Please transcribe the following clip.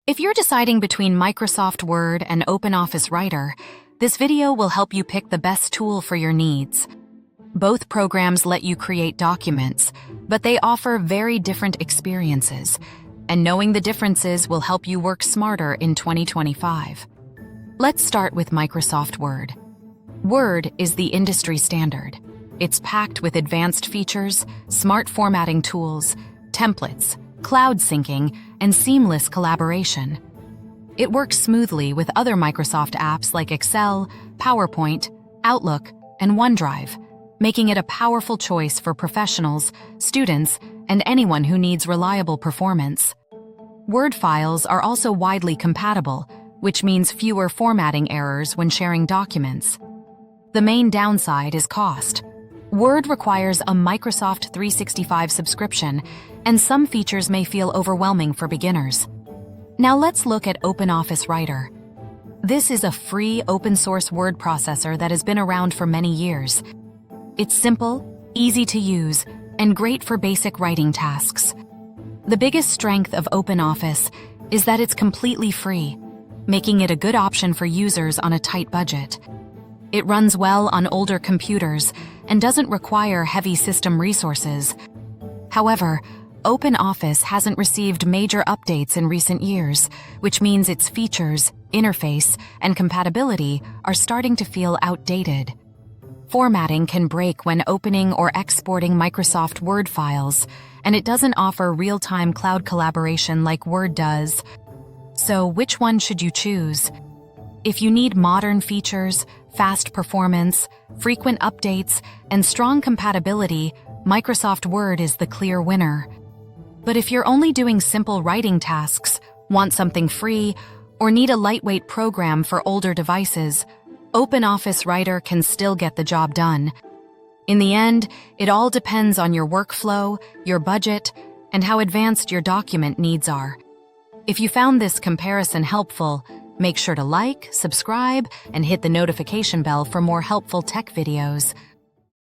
If you're deciding between Microsoft Word and OpenOffice Writer, this video will help you pick the best tool for your needs. Both programs let you create documents, but they offer very different experiences, and knowing the differences will help you work smarter in 2025. Let's start with Microsoft Word. Word is the industry standard. It's packed with advanced features, smart formatting tools, templates, cloud syncing, and seamless collaboration. It works smoothly with other Microsoft apps like Excel, PowerPoint, Outlook, and OneDrive, making it a powerful choice for professionals, students, and anyone who needs reliable performance. Word files are also widely compatible, which means fewer formatting errors when sharing documents. The main downside is cost. Word requires a Microsoft 365 subscription, and some features may feel overwhelming for beginners. Now let's look at OpenOffice Writer. This is a free open-source word processor that has been around for many years. It's simple, easy to use, and great for basic writing tasks. The biggest strength of OpenOffice is that it's completely free, making it a good option for users on a tight budget. It runs well on older computers and doesn't require heavy system resources. However, OpenOffice hasn't received major updates in recent years, which means its features, interface, and compatibility are starting to feel outdated. Formatting can break when opening or exporting Microsoft Word files, and it doesn't offer real-time cloud collaboration like Word does. So which one should you choose? If you need modern features, fast performance, frequent updates, and strong compatibility, Microsoft Word is the clear winner. But if you're only doing simple writing tasks, want something free, or need a lightweight program for older devices, OpenOffice Writer can still get the job done. In the end, it all depends on your workflow, your budget, and how advanced your document needs are. If you found this comparison helpful, make sure to like, subscribe, and hit the notification bell for more helpful tech videos.